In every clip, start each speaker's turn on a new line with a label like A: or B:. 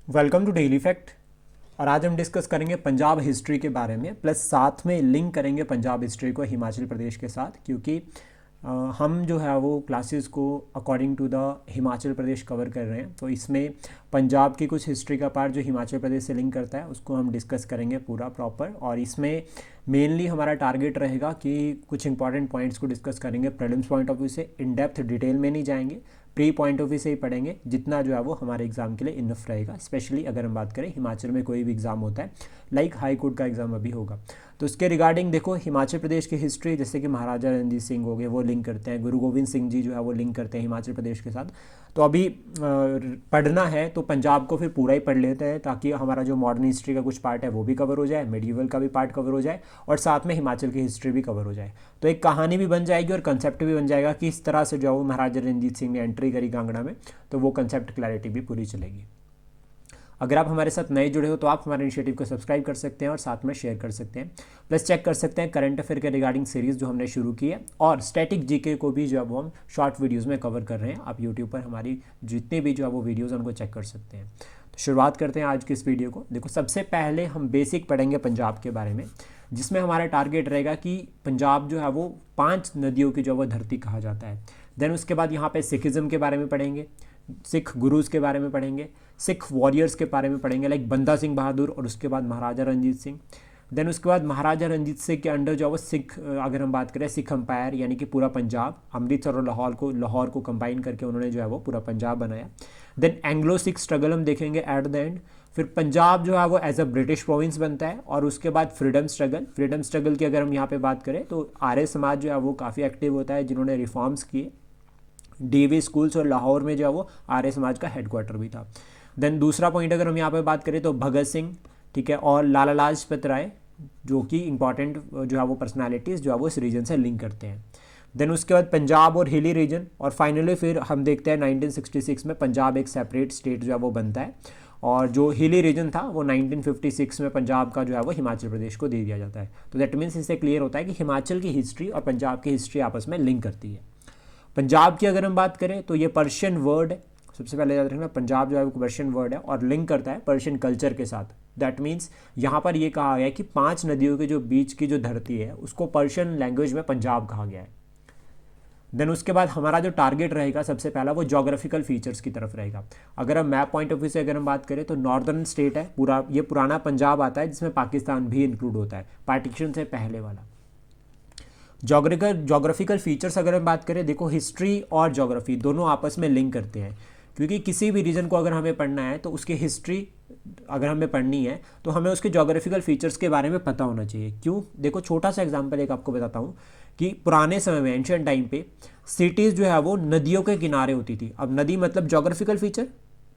A: Welcome to daily fact. और आज हम डिस्कस करेंगे पंजाब हिस्ट्री के बारे में, प्लस साथ में लिंक करेंगे पंजाब हिस्ट्री को हिमाचल प्रदेश के साथ, क्योंकि हम जो है वो क्लासेस को according to the Himachal Pradesh cover कर रहे हैं। तो इसमें पंजाब की कुछ हिस्ट्री का पार्ट जो हिमाचल प्रदेश से लिंक करता है उसको हम डिस्कस करेंगे पूरा प्रॉपर। और इसमें मेनली हमारा टारगेट रहेगा कि कुछ इंपॉर्टेंट पॉइंट्स को डिस्कस करेंगे प्रीलिम्स पॉइंट ऑफ व्यू से, इन डेप्थ डिटेल में नहीं जाएंगे, प्री पॉइंट ऑफ व्यू से ही पढ़ेंगे जितना जो है वो हमारे एग्जाम के लिए इनफ रहेगा। स्पेशली अगर हम बात करें हिमाचल में कोई भी एग्जाम होता है, लाइक हाई कोर्ट का एग्जाम अभी होगा, तो उसके रिगार्डिंग देखो हिमाचल प्रदेश की हिस्ट्री, जैसे कि महाराजा रणजीत सिंह हो गए वो लिंक करते हैं, गुरु गोविंद सिंह जी जो है वो लिंक करते हैं हिमाचल प्रदेश के साथ। तो अभी पढ़ना है तो पंजाब को फिर पूरा ही पढ़ लेते हैं, ताकि हमारा जो मॉडर्न हिस्ट्री का कुछ पार्ट है वो भी कवर हो जाए, मेडिवल का भी पार्ट कवर हो जाए, और साथ में हिमाचल की हिस्ट्री भी कवर हो जाए। तो एक कहानी भी बन जाएगी और कंसेप्ट भी बन जाएगा कि इस तरह से जो वो महाराजा रणजीत सिंह ने एंट्री करी कांगड़ा में, तो वो कंसेप्ट क्लैरिटी भी पूरी चलेगी। अगर आप हमारे साथ नए जुड़े हो तो आप हमारे इनिशिएटिव को सब्सक्राइब कर सकते हैं और साथ में शेयर कर सकते हैं, प्लस चेक कर सकते हैं करंट अफेयर के रिगार्डिंग सीरीज़ जो हमने शुरू की है, और स्टैटिक जीके को भी जो है वो हम शॉर्ट वीडियोस में कवर कर रहे हैं। आप यूट्यूब पर हमारी जितने भी जो है वो वीडियोज़ उनको चेक कर सकते हैं। तो शुरुआत करते हैं आज की इस वीडियो को। देखो सबसे पहले हम बेसिक पढ़ेंगे पंजाब के बारे में, जिसमें हमारा टारगेट रहेगा कि पंजाब जो है वो 5 नदियों की जो वो धरती कहा जाता है। देन उसके बाद यहाँ पे सिखिज़्म के बारे में पढ़ेंगे, सिख गुरुज़ के बारे में पढ़ेंगे, सिख वॉरियर्स के बारे में पढ़ेंगे लाइक बंदा सिंह बहादुर, और उसके बाद महाराजा रणजीत सिंह। देन उसके बाद महाराजा रणजीत सिंह के अंडर जो है वो सिख, अगर हम बात करें सिख अम्पायर, यानी कि पूरा पंजाब, अमृतसर और लाहौर को कंबाइन करके उन्होंने जो है वो पूरा पंजाब बनाया। देन एंग्लो सिख स्ट्रगल हम देखेंगे एट द एंड। फिर पंजाब जो है वो एज अ ब्रिटिश प्रोविंस बनता है, और उसके बाद फ्रीडम स्ट्रगल की अगर हम यहाँ पे बात करें तो आर्य समाज जो है वो काफ़ी एक्टिव होता है, जिन्होंने रिफॉर्म्स किए। डीवी स्कूल्स और लाहौर में जो है वो आर्य समाज का हेडक्वार्टर भी था। देन दूसरा पॉइंट अगर हम यहाँ पे बात करें तो भगत सिंह, ठीक है, और लाला लाजपत राय, जो कि इंपॉर्टेंट जो है वो पर्सनालिटीज़ जो है वो इस रीजन से लिंक करते हैं। देन उसके बाद पंजाब और हिली रीजन, और फाइनली फिर हम देखते हैं 1966 में पंजाब एक सेपरेट स्टेट जो है वो बनता है, और जो हिली रीजन था वो 1956 में पंजाब का जो है वो हिमाचल प्रदेश को दे दिया जाता है। तो दैट मीन्स इससे क्लियर होता है कि हिमाचल की हिस्ट्री और पंजाब की हिस्ट्री आपस में लिंक करती है। पंजाब की अगर हम बात करें तो ये पर्शियन वर्ड है, सबसे पहले याद रखना पंजाब जो है वो पर्शियन वर्ड है और लिंक करता है पर्शियन कल्चर के साथ। दैट मीन्स यहाँ पर ये कहा गया है कि 5 नदियों के जो बीच की जो धरती है उसको पर्शियन लैंग्वेज में पंजाब कहा गया है। देन उसके बाद हमारा जो टारगेट रहेगा सबसे पहला वो जोग्राफिकल फीचर्स की तरफ रहेगा। अगर हम मैप पॉइंट ऑफ व्यू से अगर हम बात करें तो नॉर्दर्न स्टेट है पूरा, ये पुराना पंजाब आता है जिसमें पाकिस्तान भी इंक्लूड होता है, पार्टीशन से पहले वाला। जोग्राफिकल फीचर्स अगर हम बात करें, देखो हिस्ट्री और जोग्राफी दोनों आपस में लिंक करते हैं, क्योंकि किसी भी रीजन को अगर हमें पढ़ना है तो उसकी हिस्ट्री अगर हमें पढ़नी है तो हमें उसके जोग्राफिकल फीचर्स के बारे में पता होना चाहिए। क्यों? देखो छोटा सा एग्जांपल एक आपको बताता हूँ कि पुराने समय में एंशिएंट टाइम पे सिटीज़ जो है वो नदियों के किनारे होती थी। अब नदी मतलब जोग्राफिकल फीचर,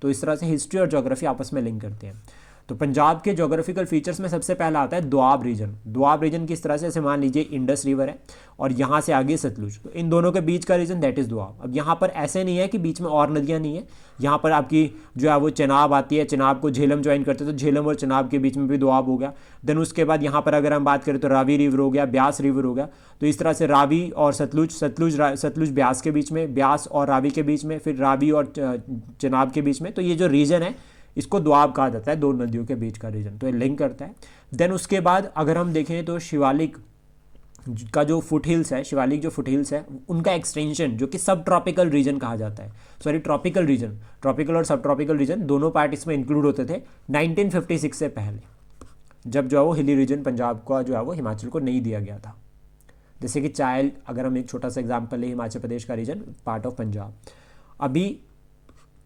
A: तो इस तरह से हिस्ट्री और जोग्राफी आपस में लिंक करते हैं। तो पंजाब के जोग्राफिकल फीचर्स में सबसे पहला आता है दोआब रीजन। दोआब रीजन किस तरह से, जैसे मान लीजिए इंडस रिवर है और यहाँ से आगे सतलुज, तो इन दोनों के बीच का रीजन दैट इज़ दोआब। अब यहाँ पर ऐसे नहीं है कि बीच में और नदियाँ नहीं है, यहाँ पर आपकी जो है वो चेनाब आती है, चेनाब को झेलम ज्वाइन करते हैं तो झेलम और चेनाब के बीच में भी दोआब हो गया। देन उसके बाद यहाँ पर अगर हम बात करें तो रावी रिवर हो गया, ब्यास रिवर हो गया। तो इस तरह से रावी और सतलुज ब्यास के बीच में, ब्यास और रावी के बीच में, फिर रावी और चेनाब के बीच में। तो ये जो रीजन है इसको दोआब कहा जाता है, दो नदियों के बीच का रीजन, तो ये लिंक करता है। देन उसके बाद अगर हम देखें तो शिवालिक का जो फुट हिल्स है, शिवालिक जो फुट हिल्स है उनका एक्सटेंशन जो कि सब ट्रॉपिकल रीजन कहा जाता है, सॉरी ट्रॉपिकल रीजन, ट्रॉपिकल और सब ट्रॉपिकल रीजन दोनों पार्ट इसमें इंक्लूड होते थे 1956 से पहले, जब जो है वो हिली रीजन पंजाब का जो है वो हिमाचल को नहीं दिया गया था। जैसे कि चायल, अगर हम एक छोटा सा एग्जाम्पल लें, हिमाचल प्रदेश का रीजन पार्ट ऑफ पंजाब। अभी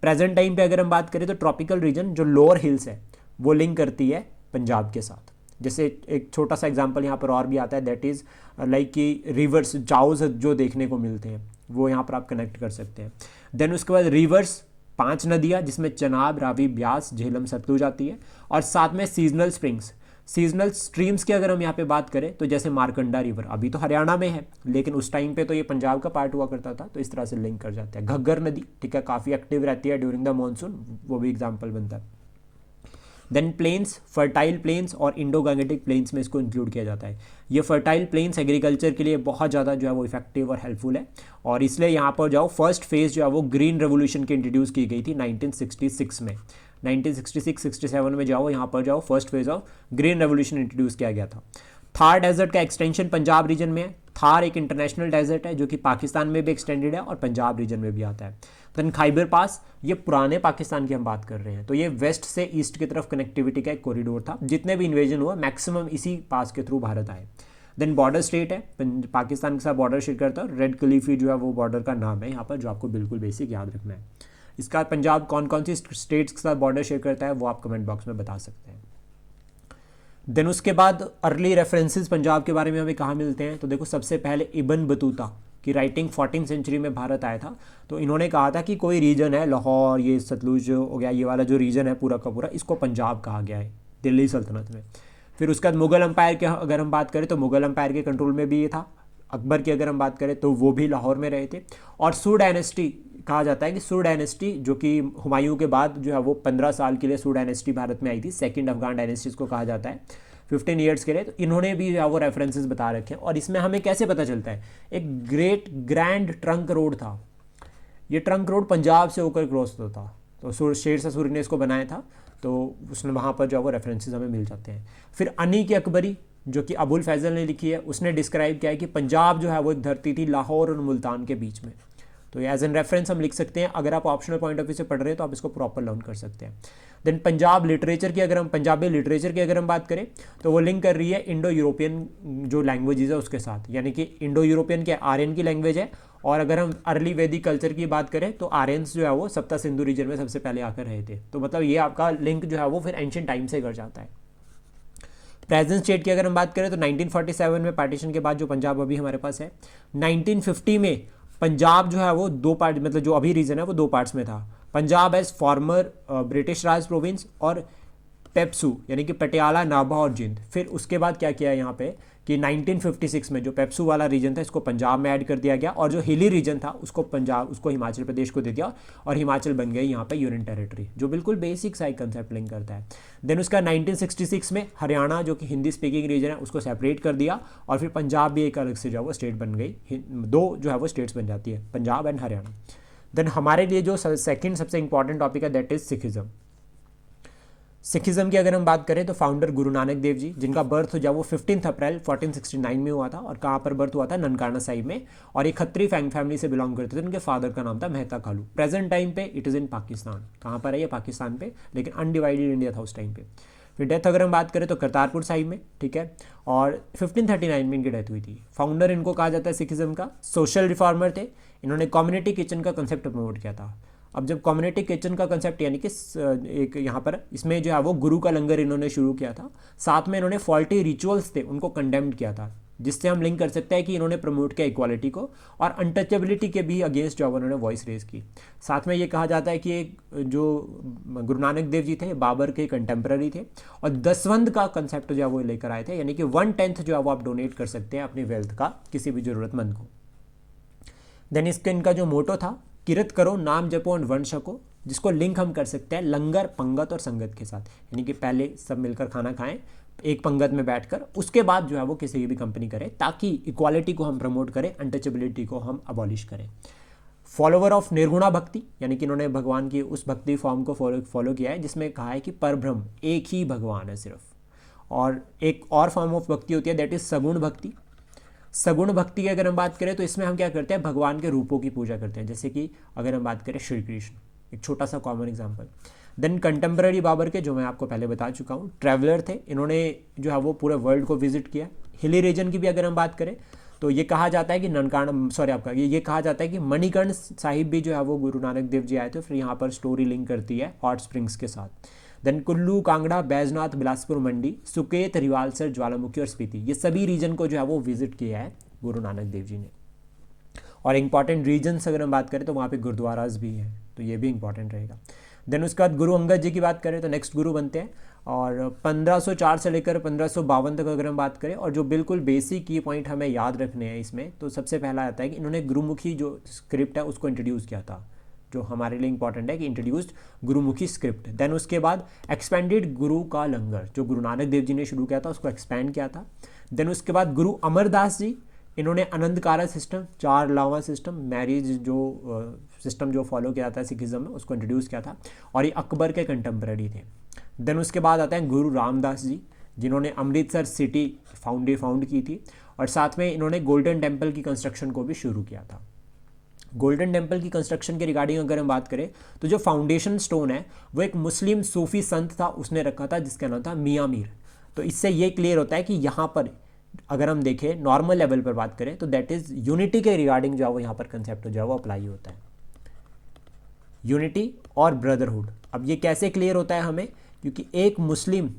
A: प्रेजेंट टाइम पे अगर हम बात करें तो ट्रॉपिकल रीजन जो लोअर हिल्स है वो लिंक करती है पंजाब के साथ। जैसे एक छोटा सा एग्जांपल यहाँ पर और भी आता है, दैट इज़ लाइक कि रिवर्स जाउज जो देखने को मिलते हैं वो यहाँ पर आप कनेक्ट कर सकते हैं। देन उसके बाद रिवर्स 5 नदियाँ जिसमें चनाब, रावी, ब्यास, झेलम, सतलुज आती है, और साथ में सीजनल स्प्रिंग्स, सीजनल स्ट्रीम्स की अगर हम यहाँ पे बात करें तो जैसे मारकंडा रिवर अभी तो हरियाणा में है, लेकिन उस टाइम पे तो ये पंजाब का पार्ट हुआ करता था, तो इस तरह से लिंक कर जाते हैं। घग्गर नदी, ठीक है, काफ़ी एक्टिव रहती है ड्यूरिंग द मानसून, वो भी एग्जाम्पल बनता है। देन प्लेन्स, फर्टाइल प्लेन्स और इंडो गंगेटिक प्लेन्स में इसको इंक्लूड किया जाता है। ये फर्टाइल प्लेन्स एग्रीकल्चर के लिए बहुत ज़्यादा जो है वो इफेक्टिव और हेल्पफुल है, और इसलिए यहाँ पर जाओ फर्स्ट फेज़ जो है वो ग्रीन रेवोल्यूशन की इंट्रोड्यूस की गई थी 1966 में। 1966-67 में जाओ, यहाँ पर जाओ, first phase of green revolution introduce किया गया था। थार डेजर्ट का एक्सटेंशन पंजाब रीजन में है। थार एक इंटरनेशनल डेजर्ट है जो कि पाकिस्तान में भी एक्सटेंडेड है और पंजाब रीजन में भी आता है। देन खाइबर पास, ये पुराने पाकिस्तान की हम बात कर रहे हैं, तो ये वेस्ट से ईस्ट की तरफ कनेक्टिविटी का एक कॉरिडोर था। जितने भी इन्वेजन हुआ मैक्सिमम इसी पास के थ्रू भारत आए। देन बॉर्डर स्टेट है, पाकिस्तान के साथ बॉर्डर शेयर करता है। रेड क्लिफी जो है वो बॉर्डर का नाम है यहाँ पर, जो आपको बिल्कुल बेसिक याद रखना है। इसका पंजाब कौन कौन सी स्टेट्स के साथ बॉर्डर शेयर करता है वो आप कमेंट बॉक्स में बता सकते हैं। देन उसके बाद अर्ली रेफरेंसेस पंजाब के बारे में हमें कहाँ मिलते हैं, तो देखो सबसे पहले इब्न बतूता की राइटिंग 14th सेंचुरी में भारत आया था। तो इन्होंने कहा था कि कोई रीजन है, लाहौर, ये सतलुज हो गया, ये वाला जो रीजन है पूरा का पूरा, इसको पंजाब कहा गया है दिल्ली सल्तनत में। फिर उसके बाद मुगल एम्पायर के अगर हम बात करें तो मुगल एम्पायर के कंट्रोल में भी ये था। अकबर की अगर हम बात करें तो वो भी लाहौर में रहे थे। और सुर डायनेस्टी कहा जाता है कि सुर डायनेस्टी जो कि हुमायूं के बाद जो है वो 15 साल के लिए सुर डायनेस्टी भारत में आई थी, सेकंड अफगान डायनेस्टी इसको कहा जाता है, 15 ईयर्स के लिए। तो इन्होंने भी जो है वो रेफरेंसेस बता रखे हैं। और इसमें हमें कैसे पता चलता है, एक ग्रेट ग्रैंड ट्रंक रोड था, ये ट्रंक रोड पंजाब से होकर क्रॉस होता था। तो शेरशाह सूरी ने इसको बनाया था, तो उसने वहाँ पर जो है वो रेफरेंसेस हमें मिल जाते हैं। फिर अनी की अकबरी जो कि अबुल फैजल ने लिखी है, उसने डिस्क्राइब किया है कि पंजाब जो है वो एक धरती थी लाहौर और मुल्तान के बीच में। तो एज एन रेफरेंस हम लिख सकते हैं। अगर आप ऑप्शनल पॉइंट ऑफ व्यू से पढ़ रहे हैं तो आप इसको प्रॉपर लर्न कर सकते हैं। देन पंजाब लिटरेचर की अगर हम पंजाबी लिटरेचर की अगर हम बात करें तो वो लिंक कर रही है इंडो यूरोपियन जो लैंग्वेजेस है उसके साथ, यानी कि इंडो यूरोपियन के आर्यन की लैंग्वेज है। और अगर हम अर्ली वैदिक कल्चर की बात करें तो आर्यंस जो है वो सप्ता सिंधु रीजन में सबसे पहले आकर रहे थे। तो मतलब ये आपका लिंक जो है वो फिर एंशिएंट टाइम से कर जाता है। प्रेजेंट स्टेट की अगर हम बात करें तो 1947 में पार्टीशन के बाद जो पंजाब अभी हमारे पास है। 1950 में पंजाब जो है वो दो पार्ट, मतलब जो अभी रीजन है वो दो पार्ट्स में था। पंजाब एज फॉर्मर ब्रिटिश राज प्रोविंस और पेप्सू यानी कि पटियाला, नाभा और जिंद। फिर उसके बाद क्या किया यहाँ पे कि 1956 में जो पेप्सू वाला रीजन था इसको पंजाब में ऐड कर दिया गया, और जो हिली रीजन था उसको हिमाचल प्रदेश को दे दिया, और हिमाचल बन गई यहाँ पे यूनियन टेरिटरी, जो बिल्कुल बेसिक सा कंसेप्ट लिंक करता है। देन उसका 1966 में हरियाणा जो कि हिंदी स्पीकिंग रीजन है उसको सेपरेट कर दिया, और फिर पंजाब भी एक अलग से जो है वो स्टेट बन गई। दो जो है वो स्टेट्स बन जाती है, पंजाब एंड हरियाणा। देन हमारे लिए जो सेकेंड सबसे इंपॉर्टेंट टॉपिक है दैट इज सिखिज्म। सिखिज्म की अगर हम बात करें तो फाउंडर गुरु नानक देव जी, जिनका बर्थ जो वो 15 अप्रैल 1469 में हुआ था, और कहाँ पर बर्थ हुआ था, ननकाना साहिब में। और ये खत्री फैमिली से बिलोंग करते थे, उनके फादर का नाम था मेहता कालू। प्रेजेंट टाइम पे इट इज़ इन पाकिस्तान, कहाँ पर है ये, पाकिस्तान पे, लेकिन अनडिवाइडेड इंडिया था उस टाइम पे। फिर डेथ अगर हम बात करें तो करतारपुर साहिब में, ठीक है, और 1539 में इनकी डेथ हुई थी। फाउंडर इनको कहा जाता है सिखिज्म का। सोशल रिफॉर्मर थे, इन्होंने कम्युनिटी किचन का कंसेप्ट प्रमोट किया था। अब जब कम्युनिटी किचन का कंसेप्ट यानी कि एक यहाँ पर इसमें जो है वो गुरु का लंगर इन्होंने शुरू किया था, साथ में इन्होंने फॉल्टी रिचुअल्स थे उनको कंडेम्ड किया था, जिससे हम लिंक कर सकते हैं कि इन्होंने प्रमोट किया इक्वालिटी को, और अनटचेबिलिटी के भी अगेंस्ट जो उन्होंने वॉइस रेज की। साथ में ये कहा जाता है कि एक जो गुरु नानक देव जी थे बाबर के कंटेम्प्रेरी थे, और दसवंध का कंसेप्ट जो है वो लेकर आए थे, यानी कि 1/10 जो है वो आप डोनेट कर सकते हैं अपनी वेल्थ का किसी भी जरूरतमंद को। देन इसके इनका जो मोटो था, किरत करो, नाम जपो और वर्ण छको, जिसको लिंक हम कर सकते हैं लंगर, पंगत और संगत के साथ, यानी कि पहले सब मिलकर खाना खाएं एक पंगत में बैठकर, उसके बाद जो है वो किसी भी कंपनी करे, ताकि इक्वालिटी को हम प्रमोट करें, अनटचेबिलिटी को हम अबॉलिश करें। फॉलोवर ऑफ निर्गुणा भक्ति, यानी कि इन्होंने भगवान की उस भक्ति फॉर्म को फॉलो किया है जिसमें कहा है कि परब्रह्म एक ही भगवान है सिर्फ। और एक और फॉर्म ऑफ भक्ति होती है दैट इज सगुण भक्ति। सगुण भक्ति की अगर हम बात करें तो इसमें हम क्या करते हैं, भगवान के रूपों की पूजा करते हैं, जैसे कि अगर हम बात करें श्री कृष्ण, एक छोटा सा common example. Then contemporary Babar के, जो मैं आपको पहले बता चुका हूँ, ट्रैवलर थे, इन्होंने जो है वो पूरे वर्ल्ड को विजिट किया। हिली रीजन की भी अगर हम बात करें तो ये कहा जाता है कि ये कहा जाता है कि मणिकर्ण साहिब भी जो है वो गुरु नानक देव जी आए थे। फिर यहाँ पर स्टोरी लिंक करती है हॉट स्प्रिंग्स के साथ। देन कुल्लू, कांगड़ा, बैजनाथ, बिलासपुर, मंडी, सुकेत, रिवालसर, ज्वालामुखी और स्पीति, ये सभी रीजन को जो है वो विजिट किया है गुरु नानक देव जी ने। और इंपॉर्टेंट रीजन्स अगर हम बात करें तो वहाँ पे गुरुद्वाराज भी हैं, तो ये भी इंपॉर्टेंट रहेगा। देन उसके बाद गुरु अंगद जी की बात करें तो नेक्स्ट गुरु बनते हैं, और 1504 से लेकर 1552 तक अगर हम बात करें, और जो बिल्कुल बेसिक की पॉइंट हमें याद रखने हैं इसमें, तो सबसे पहला आता है कि इन्होंने गुरुमुखी जो स्क्रिप्ट है उसको इंट्रोड्यूस किया था, जो हमारे लिए इंपॉर्टेंट है कि इंट्रोड्यूस्ड गुरुमुखी स्क्रिप्ट। देन उसके बाद एक्सपेंडेड गुरु का लंगर, जो गुरु नानक देव जी ने शुरू किया था उसको एक्सपैंड किया था। देन उसके बाद गुरु अमरदास जी, इन्होंने आनंदकारा सिस्टम, 4 लावा सिस्टम, मैरिज जो सिस्टम जो फॉलो किया था सिखिज्म में, उसको इंट्रोड्यूस किया था और ये अकबर के कंटेम्प्रेरी थे। देन उसके बाद आते हैं गुरु रामदास जी, जिन्होंने अमृतसर सिटी फाउंड की थी और साथ में इन्होंने गोल्डन टेम्पल की कंस्ट्रक्शन को भी शुरू किया था। गोल्डन टेम्पल की कंस्ट्रक्शन के रिगार्डिंग अगर हम बात करें तो जो फाउंडेशन स्टोन है वो एक मुस्लिम सूफी संत था, उसने रखा था, जिसका नाम था मियाँ मीर। तो इससे ये क्लियर होता है कि यहाँ पर अगर हम देखें नॉर्मल लेवल पर बात करें तो दैट इज यूनिटी के रिगार्डिंग जो है वो यहाँ पर कंसेप्ट जो है वो अप्लाई होता है, यूनिटी और ब्रदरहुड। अब ये कैसे क्लियर होता है हमें, क्योंकि एक मुस्लिम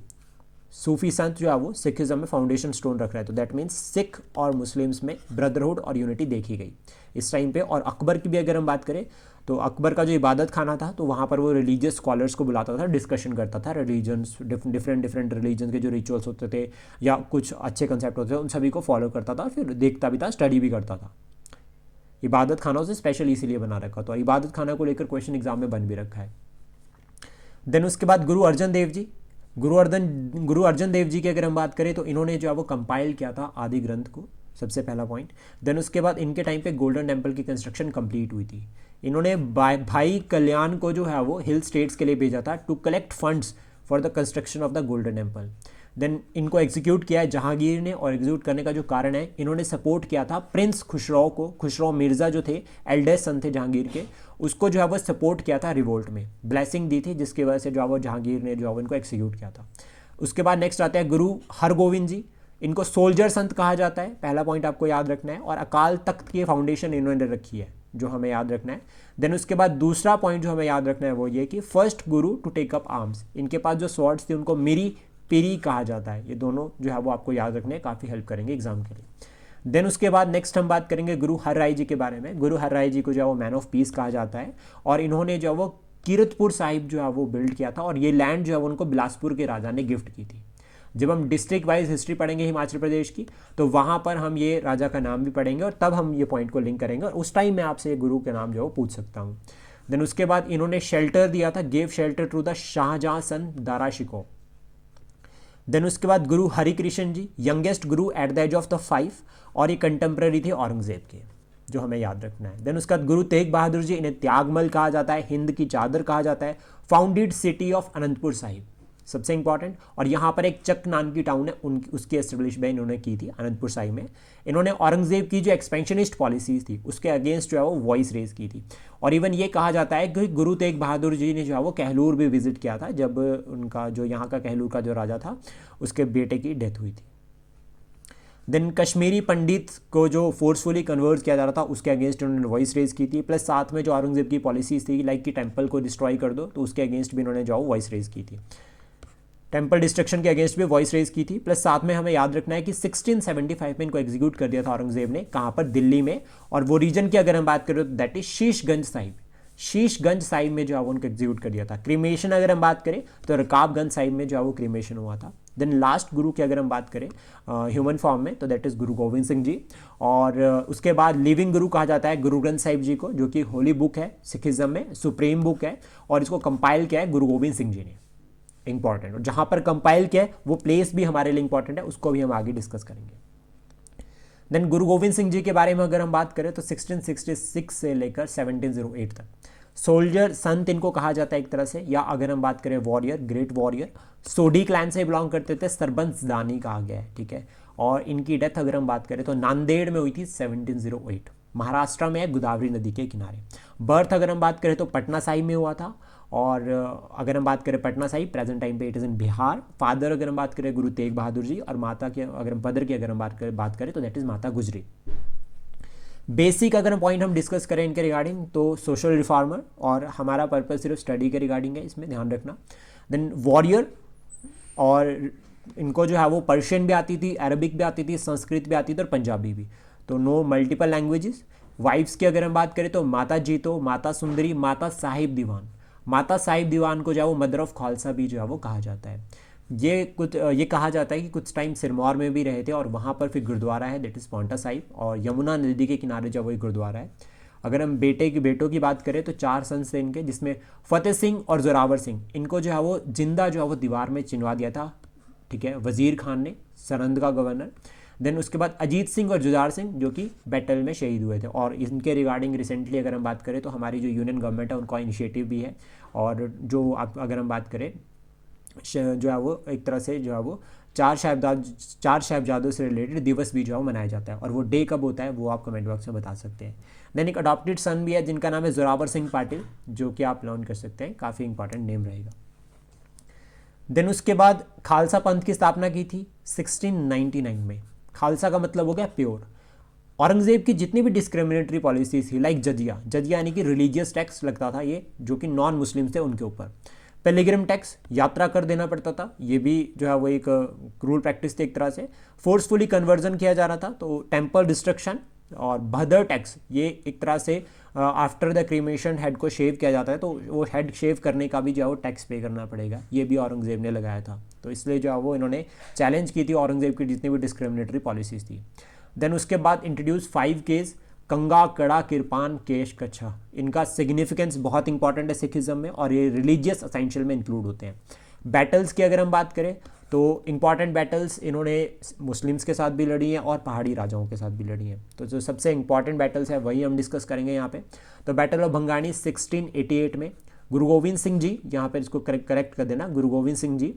A: सूफी संत जो है वो सिखिज्म में फाउंडेशन स्टोन रख रहा है, तो दैट मीन्स सिख और मुस्लिम्स में ब्रदरहुड और यूनिटी देखी गई इस टाइम पे। और अकबर की भी अगर हम बात करें तो अकबर का जो इबादत खाना था तो वहाँ पर वो रिलीजियस स्कॉलर्स को बुलाता था, डिस्कशन करता था रिलीजन्स, डिफरेंट रिलीजन के जो रिचुअल्स होते थे या कुछ अच्छे कंसेप्ट होते थे उन सभी को फॉलो करता था, फिर देखता भी था, स्टडी भी करता था। इबादत खाना उसे स्पेशल इसीलिए बना रखा था और इबादत खाना को लेकर क्वेश्चन एग्जाम में बन भी रखा है। देन उसके बाद गुरु अर्जन देव जी, गुरु अर्जन देव जी की अगर हम बात करें तो इन्होंने जो है वो कंपाइल किया था आदि ग्रंथ को, सबसे पहला पॉइंट। देन उसके बाद इनके टाइम पे गोल्डन टेम्पल की कंस्ट्रक्शन कंप्लीट हुई थी। इन्होंने भाई कल्याण को जो है वो हिल स्टेट्स के लिए भेजा था to collect funds for the construction of the Golden Temple. Then इनको एग्जीक्यूट किया है जहांगीर ने, और एग्जीक्यूट करने का जो कारण है, इन्होंने सपोर्ट किया था प्रिंस खुसरो को। खुसरो मिर्ज़ा जो थे, एल्डेस्ट सन थे जहांगीर के, उसको जो है वो सपोर्ट किया था रिवोल्ट में, ब्लेसिंग दी थी, जिसकी वजह से जो है वो जहांगीर ने जो है इनको एक्सिक्यूट किया था। उसके बाद नेक्स्ट आते हैं गुरु हरगोविंद जी, इनको सोल्जर संत कहा जाता है, पहला पॉइंट आपको याद रखना है। और अकाल तख्त की फाउंडेशन इन्होंने रखी है जो हमें याद रखना है। देन उसके बाद दूसरा पॉइंट जो हमें याद रखना है वो ये कि first Guru to take up arms, इनके पास जो स्वॉर्ड्स थे उनको मिरी पीरी कहा जाता है। ये दोनों जो है वो आपको याद रखने हैं, काफ़ी हेल्प करेंगे एग्जाम के लिए। देन उसके बाद नेक्स्ट हम बात करेंगे गुरु हर राय जी के बारे में। गुरु हर राय जी को जो है वो मैन ऑफ पीस कहा जाता है और इन्होंने जो है वो कीरतपुर साहिब जो है वो बिल्ड किया था और ये लैंड जो है वो उनको बिलासपुर के राजा ने गिफ्ट की थी। जब हम डिस्ट्रिक्ट वाइज हिस्ट्री पढ़ेंगे हिमाचल प्रदेश की तो वहाँ पर हम ये राजा का नाम भी पढ़ेंगे और तब हम ये पॉइंट को लिंक करेंगे और उस टाइम मैं आपसे ये गुरु के नाम जो है वो पूछ सकता हूँ। देन उसके बाद इन्होंने शेल्टर दिया था, gave shelter to the Shahjahan son Dara Shikoh. Then उसके बाद Guru Harkrishan ji, youngest Guru at the age of the 5 और ये कंटेम्प्रेरी थे औरंगजेब के, जो हमें याद रखना है। देन उसके बाद गुरु तेग बहादुर जी, इन्हें त्यागमल कहा जाता है, हिंद की चादर कहा जाता है, founded city of Anantapur Sahib, सबसे इंपॉर्टेंट। और यहाँ पर एक चक नाम की टाउन है, उनकी उसकी एस्टेब्लिशमेंट इन्होंने की थी अनंतपुर साहिब में। इन्होंने औरंगजेब की जो एक्सपेंशनिस्ट पॉलिसीज थी उसके अगेंस्ट जो है वो वॉइस रेज की थी। और इवन ये कहा जाता है कि गुरु तेग बहादुर जी ने जो है वो कहलूर भी विजिट किया था जब उनका जो यहाँ का कहलूर का जो राजा था उसके बेटे की डेथ हुई थी। देन कश्मीरी पंडित को जो फोर्सफुली कन्वर्ट किया जा रहा था उसके अगेंस्ट उन्होंने वॉइस रेज की थी, प्लस साथ में जो औरंगजेब की पॉलिसीज थी लाइक कि टेम्पल को डिस्ट्रॉय कर दो तो उसके अगेंस्ट भी इन्होंने जो वॉइस रेज की थी, टेम्पल डिस्ट्रक्शन के अगेंस्ट भी वॉइस रेज की थी। प्लस साथ में हमें याद रखना है कि 1675 में इनको एग्जीक्यूट कर दिया था औरंगजेब ने, कहाँ पर, दिल्ली में। और वो रीजन की अगर हम बात करें तो दैट इज शीशगंज साहिब, शीशगंज साहिब में जो है वो उनको एग्जीक्यूट कर दिया था। क्रीमेशन अगर हम बात करें तो रकाबगंज साहिब में जो है वो क्रीमेशन हुआ था। देन लास्ट गुरु की अगर हम बात करें ह्यूमन फॉर्म में तो दैट इज़ गुरु गोविंद सिंह जी। और उसके बाद लिविंग गुरु कहा जाता है गुरु ग्रंथ साहिब जी को, जो कि होली बुक है सिखिज्म में, सुप्रीम बुक है, और इसको कंपाइल किया है गुरु गोविंद सिंह जी ने, इंपॉर्टेंट। और जहाँ पर कंपाइल किया है वो प्लेस भी हमारे लिए इंपॉर्टेंट है, उसको भी हम आगे डिस्कस करेंगे। देन गुरु गोविंद सिंह जी के बारे में अगर हम बात करें तो 1666 से लेकर 1708 तक सोल्जर संत इनको कहा जाता है एक तरह से, या अगर हम बात करें वॉरियर, ग्रेट वॉरियर। सोडी क्लैन से बिलोंग करते थे, सरबंस दानी कहा गया है, ठीक है। और इनकी डेथ अगर हम बात करें तो नांदेड़ में हुई थी 1708, महाराष्ट्र में है, गोदावरी नदी के किनारे। बर्थ अगर हम बात करें तो पटना साहिब में हुआ था। और अगर हम बात करें पटना साहिब, प्रेजेंट टाइम पे it is in Bihar. Father अगर हम बात करें गुरु तेग बहादुर जी, और माता के अगर मदर की अगर हम बात करें तो दैट इज़ माता गुजरी। बेसिक अगर पॉइंट हम डिस्कस करें इनके रिगार्डिंग तो सोशल रिफॉर्मर, और हमारा पर्पस सिर्फ स्टडी के रिगार्डिंग है, इसमें ध्यान रखना। देन वॉरियर, और इनको जो है वो पर्शियन भी आती थी, अरबिक भी आती थी, संस्कृत भी आती थी और पंजाबी भी, तो नो मल्टीपल लैंग्वेजेस। वाइफ्स की अगर हम बात करें तो माता जीतो, माता सुंदरी, माता साहिब दीवान। माता साहिब दीवान को जो है वो मदर ऑफ खालसा भी जो है वो कहा जाता है। ये कहा जाता है कि कुछ टाइम सिरमौर में भी रहे थे और वहाँ पर फिर गुरुद्वारा है दैट इज़ पांवटा साहिब, और यमुना नदी के किनारे जो वो गुरुद्वारा है। अगर हम बेटों की बात करें तो 4 सन्स थे इनके, जिसमें फतेह सिंह और जोरावर सिंह, इनको जो है वो जिंदा जो है वो दीवार में चिनवा दिया था, ठीक है, वजीर खान ने, सरहंद का गवर्नर। देन उसके बाद अजीत सिंह और जुझार सिंह जो कि बैटल में शहीद हुए थे। और इनके रिगार्डिंग रिसेंटली अगर हम बात करें तो हमारी जो यूनियन गवर्नमेंट है उनका इनिशिएटिव भी है, और जो आप अगर हम बात करें जो है वो एक तरह से जो है वो चार साहिबजादों से रिलेटेड दिवस भी जो है वो मनाया जाता है, और वो डे कब होता है वो आप कमेंट बॉक्स में बता सकते हैं। देन एक अडॉप्टेड सन भी है जिनका नाम है जोरावर सिंह पाटिल, जो कि आप लर्न कर सकते हैं, काफ़ी इंपॉर्टेंट नेम रहेगा। देन उसके बाद खालसा पंथ की स्थापना की थी 1699 में। खालसा का मतलब हो गया प्योर। औरंगजेब की जितनी भी डिस्क्रिमिनेटरी पॉलिसीज थी, लाइक जजिया, जजिया यानी कि रिलीजियस टैक्स लगता था ये, जो कि नॉन मुस्लिम्स थे उनके ऊपर। पेलिग्रिम टैक्स, यात्रा कर देना पड़ता था, ये भी जो है वो एक रूल प्रैक्टिस थी एक तरह से। फोर्सफुली कन्वर्जन किया जा रहा था, तो टेम्पल डिस्ट्रक्शन। और भदर टैक्स, ये एक तरह से आफ्टर द क्रीमेशन हेड को शेव किया जाता है, तो वो हेड शेव करने का भी जो है वो टैक्स पे करना पड़ेगा, ये भी औरंगजेब ने लगाया था। तो इसलिए जो है वो इन्होंने चैलेंज की थी औरंगजेब की जितनी भी डिस्क्रिमिनेटरी पॉलिसीज थी। देन उसके बाद इंट्रोड्यूस 5 केस, कंगा, कड़ा, किरपान, केश, कच्छा। इनका सिग्निफिकेंस बहुत इंपॉर्टेंट है सिखिज्म में, और ये रिलीजियस असेंशियल में इंक्लूड होते हैं। बैटल्स की अगर हम बात करें तो इंपॉर्टेंट बैटल्स इन्होंने मुस्लिम्स के साथ भी लड़ी हैं और पहाड़ी राजाओं के साथ भी लड़ी हैं। तो जो सबसे इंपॉर्टेंट बैटल्स है वही हम डिस्कस करेंगे यहाँ पे। तो बैटल ऑफ भंगानी 1688 में गुरु गोविंद सिंह जी, यहाँ पे इसको करेक्ट कर देना, गुरु गोविंद सिंह जी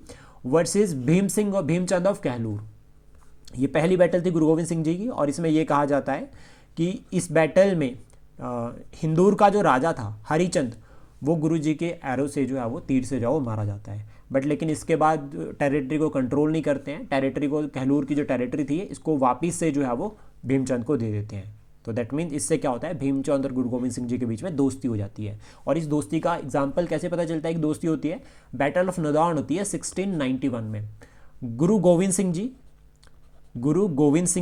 A: वर्सेस भीम सिंह और भीमचंद ऑफ कहलूर। ये पहली बैटल थी गुरु गोविंद सिंह जी की, और इसमें ये कहा जाता है कि इस बैटल में हिंदूर का जो राजा था हरिचंद, वो गुरु जी के एरो से जो है वो तीर से जो मारा जाता है। बट लेकिन इसके बाद टेरिटरी को कंट्रोल नहीं करते हैं, टेरिटरी को, कहलूर की जो टेरिटरी थी इसको वापिस से जो है वो भीमचंद को दे देते हैं। तो दैट मीन्स इससे क्या होता है, भीमचंद और गुरु गोविंद सिंह जी के बीच में दोस्ती हो जाती है। और इस दोस्ती का एग्जाम्पल कैसे पता चलता है कि दोस्ती होती है, बैटल ऑफ नदौन होती है 1691 में। Guru Gobind Singh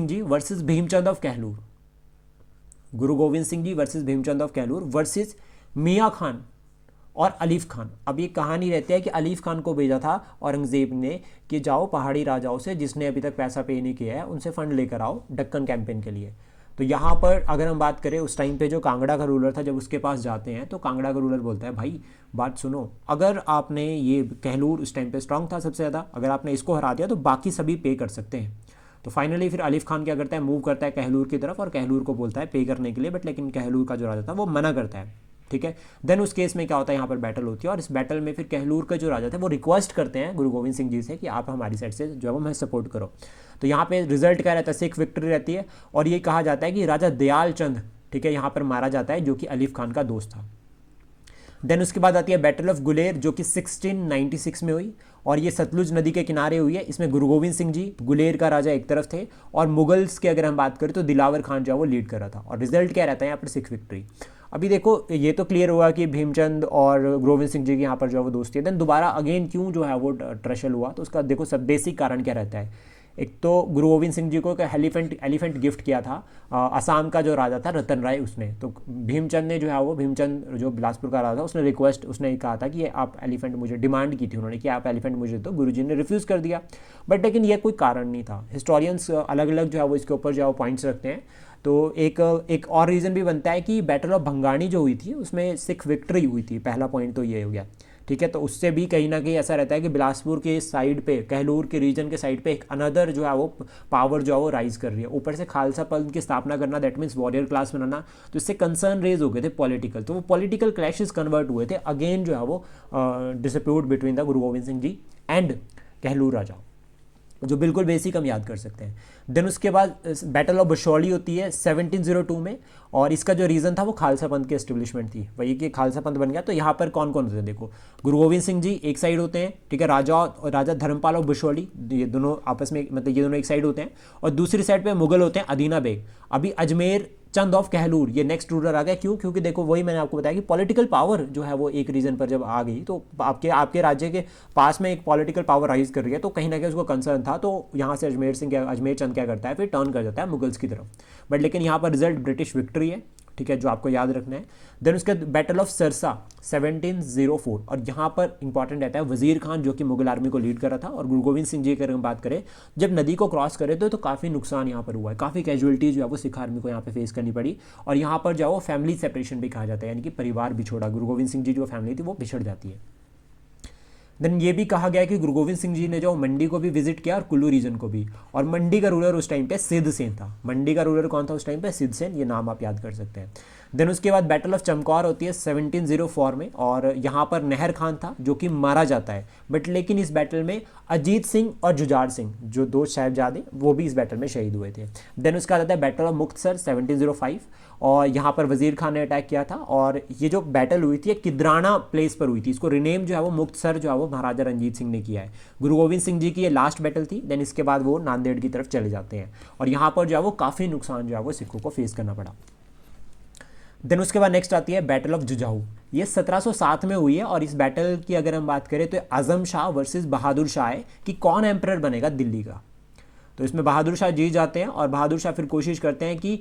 A: ji versus Bhimchand of Kahlur, Guru Gobind Singh ji versus Bhimchand of Kahlur versus Miyan Khan और अलीफ खान। अब ये कहानी रहती है कि अलीफ खान को भेजा था औरंगजेब ने कि जाओ पहाड़ी राजाओं से जिसने अभी तक पैसा पे नहीं किया है उनसे फंड लेकर आओ दक्कन कैंपेन के लिए। तो यहाँ पर अगर हम बात करें उस टाइम पे जो कांगड़ा का रूलर था, जब उसके पास जाते हैं तो कांगड़ा का रूलर बोलता है भाई बात सुनो, अगर आपने ये कहलूर उस टाइम पे स्ट्रांग था सबसे ज़्यादा, अगर आपने इसको हरा दिया तो बाकी सभी पे कर सकते हैं। तो फाइनली फिर अलीफ खान क्या करता है, मूव करता है कहलूर की तरफ और कहलूर को बोलता है पे करने के लिए, बट लेकिन कहलूर का जो राजा था वो मना करता है। ठीक है, देन उस केस में क्या होता है, यहाँ पर बैटल होती है और इस बैटल में फिर कहलूर के जो राजा थे वो रिक्वेस्ट करते हैं गुरु गोविंद सिंह जी से कि आप हमारी साइड से जो है वो हमें सपोर्ट करो। तो यहाँ पे रिजल्ट क्या रहता है, सिख विक्ट्री रहती है, और ये कहा जाता है कि राजा दयाल चंद, ठीक है, यहाँ पर मारा जाता है, जो कि अलीफ खान का दोस्त था। देन उसके बाद आती है बैटल ऑफ गुलेर, जो कि 1696 में हुई, और ये सतलुज नदी के किनारे हुई है। इसमें गुरु गोविंद सिंह जी गुलेर का राजा एक तरफ थे, और मुगल्स की अगर हम बात करें तो दिलावर खान जो है वो लीड कर रहा था, और रिजल्ट क्या रहता है यहाँ पर, सिख विक्ट्री। अभी देखो ये तो क्लियर हुआ कि भीमचंद और गुरु गोविंद सिंह जी की यहाँ पर जो है वो दोस्ती है। देन दोबारा अगेन क्यों जो है वो ट्रशल हुआ, तो उसका देखो सब बेसिक कारण क्या रहता है। एक तो गुरु गोविंद सिंह जी को एक एलिफेंट गिफ्ट किया था असम का जो राजा था रतन राय, उसने। तो भीमचंद ने जो है वो, भीमचंद जो बिलासपुर का राजा था, उसने कहा था कि आप एलिफेंट मुझे, डिमांड की थी उन्होंने कि आप एलिफेंट मुझे दो, गुरुजी ने रिफ्यूज़ कर दिया। बट लेकिन ये कोई कारण नहीं था। हिस्टोरियंस अलग अलग जो है वो इसके ऊपर जो है वो पॉइंट्स रखते हैं। तो एक और रीज़न भी बनता है कि बैटल ऑफ भंगानी जो हुई थी उसमें सिख विक्ट्री हुई थी, पहला पॉइंट तो ये हो गया। ठीक है, तो उससे भी कहीं ना कहीं ऐसा रहता है कि बिलासपुर के साइड पे, कहलूर के रीजन के साइड पे एक अनदर जो है वो पावर जो है वो राइज कर रही है। ऊपर से खालसा पंथ की स्थापना करना, दैट मीन्स वॉरियर क्लास बनाना, तो इससे कंसर्न रेज हो गए थे पॉलिटिकल। तो वो पॉलिटिकल क्लैशेस कन्वर्ट हुए थे अगेन जो है वो dispute between the Guru Gobind Singh ji and Kahlur राजा, जो बिल्कुल बेसिक हम याद कर सकते हैं। देन उसके बाद बैटल ऑफ बशौली होती है 1702 में, और इसका जो रीज़न था वो खालसा पंथ की एस्टेब्लिशमेंट थी, वही कि खालसा पंथ बन गया। तो यहाँ पर कौन कौन होते हैं, देखो गुरु गोविंद सिंह जी एक साइड होते हैं, ठीक है, राजा धर्मपाल और बशौली, ये दोनों आपस में, मतलब ये दोनों एक साइड होते हैं, और दूसरी साइड पे मुगल होते हैं अदीना बेग। अभी अजमेर चंद ऑफ कहलूर ये नेक्स्ट रूलर आ गया, क्यों, क्योंकि देखो वही मैंने आपको बताया कि पॉलिटिकल पावर जो है वो एक रीजन पर जब आ गई तो आपके राज्य के पास में एक पॉलिटिकल पावर राइज कर रही है, तो कहीं ना कहीं उसको कंसर्न था। तो यहाँ से अजमेर चंद क्या करता है, फिर टर्न कर जाता है मुगल्स की तरफ। बट लेकिन यहाँ पर रिजल्ट ब्रिटिश विक्ट्री है, ठीक है, जो आपको याद रखना है। देन उसके बैटल ऑफ सरसा 1704, और यहाँ पर इंपॉर्टेंट रहता है वजीर खान जो कि मुगल आर्मी को लीड कर रहा था, और गुरु गोविंद सिंह जी की अगर हम बात करें, जब नदी को क्रॉस करे तो काफ़ी नुकसान यहाँ पर हुआ है, काफ़ी कैजुअलिटी जो है वो सिख आर्मी को यहाँ पे फेस करनी पड़ी, और यहाँ पर जो है वो फैमिली सेपरेशन भी कहा जाता है, यानी कि परिवार बिछोड़ा, गुरु गोविंद सिंह जी जो फैमिली थी वो बिछड़ जाती है। देन ये भी कहा गया है कि गुरु गोविंद सिंह जी ने जो मंडी को भी विजिट किया और कुल्लू रीजन को भी, और मंडी का रूलर उस टाइम पे सिद्ध सेन था। मंडी का रूलर कौन था उस टाइम पे? सिद्ध सेन, ये नाम आप याद कर सकते हैं। देन उसके बाद बैटल ऑफ चमकौर होती है 1704 में, और यहाँ पर नहर खान था जो कि मारा जाता है, बट लेकिन इस बैटल में अजीत सिंह और जुझार सिंह जो दो साहिबजादे वो भी इस बैटल में शहीद हुए थे। देन उसका आता है बैटल ऑफ मुक्तसर 1705, और यहाँ पर वजीर खान ने अटैक किया था, और ये जो बैटल हुई थी किद्राना प्लेस पर हुई थी, इसको रिनेम जो है वो मुक्तसर जो है वो महाराजा रंजीत सिंह ने किया है। गुरु गोविंद सिंह जी की ये लास्ट बैटल थी। देन इसके बाद वो नांदेड़ की तरफ चले जाते हैं, और यहाँ पर जो है वो काफ़ी नुकसान जो है वो सिखों को फेस करना पड़ा। देन उसके बाद नेक्स्ट आती है बैटल ऑफ जुझाऊ, ये 1707 में हुई है, और इस बैटल की अगर हम बात करें तो आजम शाह वर्सेस बहादुर शाह है कि कौन एम्परर बनेगा दिल्ली का। तो इसमें बहादुर शाह जीत जाते हैं, और बहादुर शाह फिर कोशिश करते हैं कि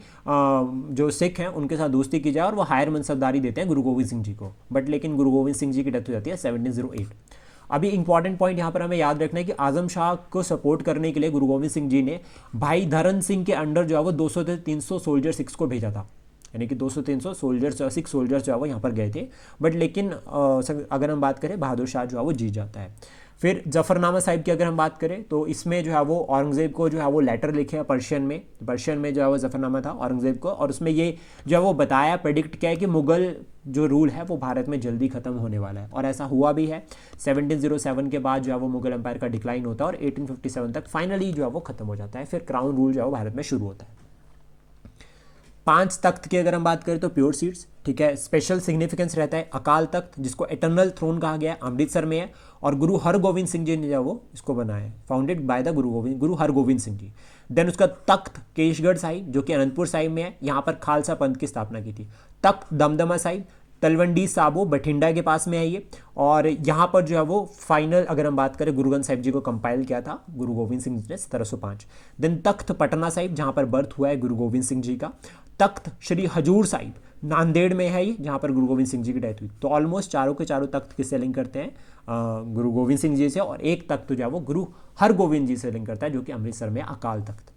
A: जो सिख हैं उनके साथ दोस्ती की जाए, और वो हायर मनसबदारी देते हैं गुरु गोविंद सिंह जी को, बट लेकिन गुरु गोविंद सिंह जी की डेथ हो जाती है 1708। अभी इंपॉर्टेंट पॉइंट यहाँ पर हमें याद रखना है कि आजम शाह को सपोर्ट करने के लिए गुरु गोविंद सिंह जी ने भाई धरन सिंह के अंडर जो है वो 200 से 300 सोल्जर सिक्स को भेजा था, यानी कि 200-300 सोल्जर्स सिख सोल्जर्स जो है वो यहाँ पर गए थे, बट लेकिन अगर हम बात करें बहादुर शाह जो है वो जीत जाता है। फिर जफरनामा साहिब की अगर हम बात करें तो इसमें जो है वो औरंगज़ेब को जो है वो लेटर लिखे हैं पर्शियन में जो है वो जफरनामा था औरंगज़ेब को, और उसमें ये जो है वो बताया, प्रेडिक्ट किया है कि मुगल जो रूल है वो भारत में जल्दी खत्म होने वाला है, और ऐसा हुआ भी है। 1707 के बाद जो है वो मुगल एम्पायर का डिक्लाइन होता है, और 1857 तक फाइनली जो है वो खत्म हो जाता है, फिर क्राउन रूल जो है वो भारत में शुरू होता है। 5 तख्त की अगर हम बात करें तो प्योर सीड्स, ठीक है, स्पेशल सिग्निफिकेंस रहता है। अकाल तख्त जिसको एटर्नल थ्रोन कहा गया है अमृतसर में है, और गुरु हरगोविंद सिंह जी ने जो वो इसको बनाया है, founded by the Guru Hargovind Singh ji. Then उसका तख्त केशगढ़ साहिब जो कि अनंतपुर साहिब में है, यहाँ पर खालसा पंथ की स्थापना की थी। तख्त दमदमा साहिब तलवंडी साबो बठिंडा के पास में है ये, और यहाँ पर जो है वो फाइनल अगर हम बात करें गुरु ग्रंथ साहिब जी को कंपाइल किया था गुरु गोविंद सिंह जी ने 1705। देन तख्त पटना साहिब जहाँ पर बर्थ हुआ है गुरु गोविंद सिंह जी का। तख्त श्री हजूर साहिब नांदेड़ में है ये, जहाँ पर गुरु गोविंद सिंह जी की डेथ हुई। तो ऑलमोस्ट चारों के चारों तख्त किससे लिंक करते हैं? गुरु गोविंद सिंह जी से, और एक तख्त जो है वो गुरु हरगोविंद जी से लिंक करता है जो कि अमृतसर में अकाल तख्त।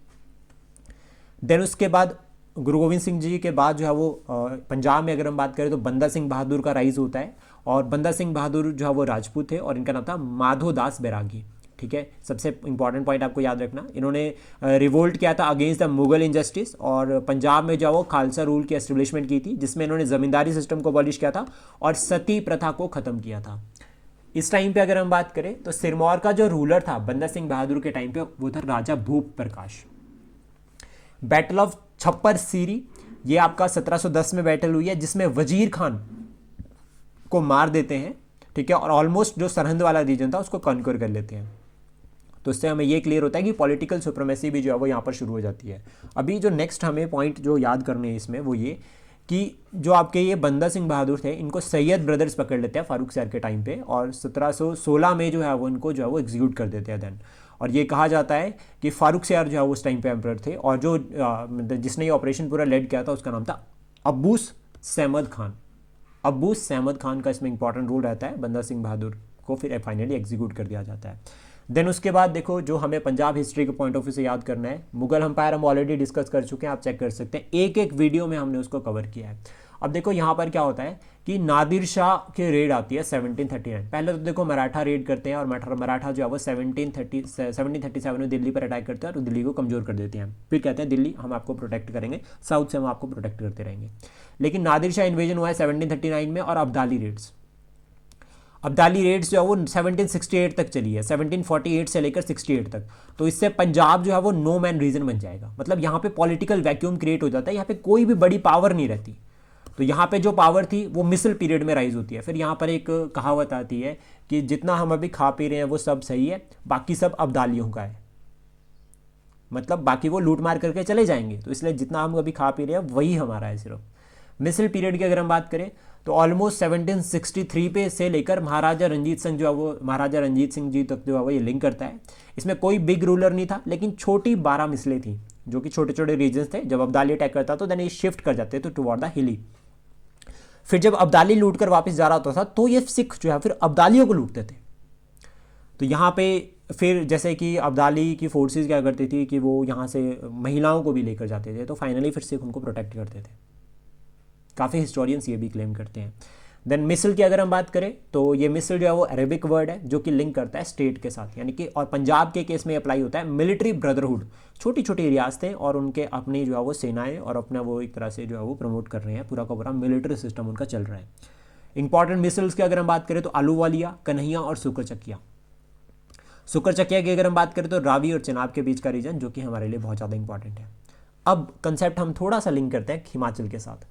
A: देन उसके बाद गुरु गोविंद सिंह जी के बाद जो है वो पंजाब में अगर हम बात करें तो बंदा सिंह बहादुर का राइज होता है, और बंदा सिंह बहादुर जो है वो राजपूत थे, और इनका नाम था माधो दास बैरागी, ठीक है। सबसे इंपॉर्टेंट पॉइंट आपको याद रखना, इन्होंने रिवोल्ट किया था अगेंस्ट द मुगल इनजस्टिस, और पंजाब में जो है वो खालसा रूल की एस्टेब्लिशमेंट की थी, जिसमें इन्होंने ज़मींदारी सिस्टम को अबॉलिश किया था और सती प्रथा को ख़त्म किया था। इस टाइम पे अगर हम बात करें तो सिरमौर का जो रूलर था बंदा सिंह बहादुर के टाइम पे वो था राजा भूप प्रकाश। बैटल ऑफ छप्पर सीरी ये आपका 1710 में बैटल हुई है, जिसमें वजीर खान को मार देते हैं, ठीक है, और ऑलमोस्ट जो सरहंद वाला रीजन था उसको कॉन्कर कर लेते हैं। तो इससे हमें ये क्लियर होता है कि पॉलिटिकल सुप्रीमेसी भी जो है वो यहाँ पर शुरू हो जाती है। अभी जो नेक्स्ट हमें पॉइंट जो याद करने हैं इसमें वो ये कि जो आपके ये बंदा सिंह बहादुर थे इनको सैयद ब्रदर्स पकड़ लेते हैं फारूक सैर के टाइम पे, और 1716 में जो है वो इनको जो है वो एग्जीक्यूट कर देते हैं देन। और ये कहा जाता है कि फारूक सैर जो है वो उस टाइम पे एम्परर थे, और जो जिसने ये ऑपरेशन पूरा लेड किया था उसका नाम था अब्बूस सहमद खान। अब्बूस सहमद खान का इसमें इंपॉर्टेंट रोल रहता है, बंदा सिंह बहादुर को फिर फाइनली एग्जीक्यूट कर दिया जाता है। देन उसके बाद देखो जो हमें पंजाब हिस्ट्री के पॉइंट ऑफ व्यू से याद करना है, मुगल एम्पायर हम ऑलरेडी डिस्कस कर चुके हैं, आप चेक कर सकते हैं, एक एक वीडियो में हमने उसको कवर किया है। अब देखो यहाँ पर क्या होता है कि नादिर शाह की रेड आती है 1739। पहले तो देखो मराठा रेड करते हैं, और मराठा जो है वो 1737 में दिल्ली पर अटैक करते हैं और दिल्ली को कमज़ोर कर देते हैं। फिर कहते हैं दिल्ली हम आपको प्रोटेक्ट करेंगे, साउथ से हम आपको प्रोटेक्ट करते रहेंगे। लेकिन नादिर शाह इन्वेजन हुआ है 1739 में, और अब्दाली रेड्स जो है वो 1768 तक चली है, 1748 से लेकर 68 तक। तो इससे पंजाब जो है वो नो मैन रीजन बन जाएगा, मतलब यहाँ पे पॉलिटिकल वैक्यूम क्रिएट हो जाता है, यहाँ पे कोई भी बड़ी पावर नहीं रहती। तो यहाँ पे जो पावर थी वो मिसल पीरियड में राइज होती है। फिर यहाँ पर एक कहावत आती है कि जितना हम अभी खा पी रहे हैं वो सब सही है, बाकी सब अब्दालियों का है, मतलब बाकी वो लूट मार करके चले जाएंगे, तो इसलिए जितना हम अभी खा पी रहे हैं वही हमारा है सिर्फ। मिसल पीरियड की अगर हम बात करें तो ऑलमोस्ट 1763 पे से लेकर महाराजा रंजीत सिंह जो है वो महाराजा रंजीत सिंह जी तक जो है वो ये लिंक करता है। इसमें कोई बिग रूलर नहीं था, लेकिन छोटी 12 मिसलें थी जो कि छोटे छोटे रीजन्स थे। जब अब्दाली अटैक करता तो देन ये शिफ्ट कर जाते तो टुवर्ड द हिली। फिर जब अब्दाली लूट कर वापस जा रहा होता था तो ये सिख जो है फिर अब्दालियों को लूटते थे। तो यहाँ पे फिर जैसे कि अब्दाली की फोर्सेस क्या करती थी कि वो यहाँ से महिलाओं को भी लेकर जाते थे, तो फाइनली फिर सिख उनको प्रोटेक्ट करते थे। काफ़ी हिस्टोरियंस ये भी क्लेम करते हैं। देन मिसल की अगर हम बात करें तो ये मिसल जो है वो अरेबिक वर्ड है जो कि लिंक करता है स्टेट के साथ, यानी कि और पंजाब के केस में अप्लाई होता है मिलिट्री ब्रदरहुड। छोटी छोटी रियासतें और उनके अपनी जो है वो सेनाएं और अपना वो एक तरह से जो है वो प्रमोट कर रहे हैं, पूरा का पूरा मिलिट्री सिस्टम उनका चल रहा है। इंपॉर्टेंट मिसल्स की अगर हम बात करें तो आलूवालिया, कन्हैया और सुकरचकिया। सुकरचकिया की अगर हम बात करें तो रावी और चिनाब के बीच का रीजन, जो कि हमारे लिए बहुत ज़्यादा इंपॉर्टेंट है। अब कंसेप्ट हम थोड़ा सा लिंक करते हैं हिमाचल के साथ।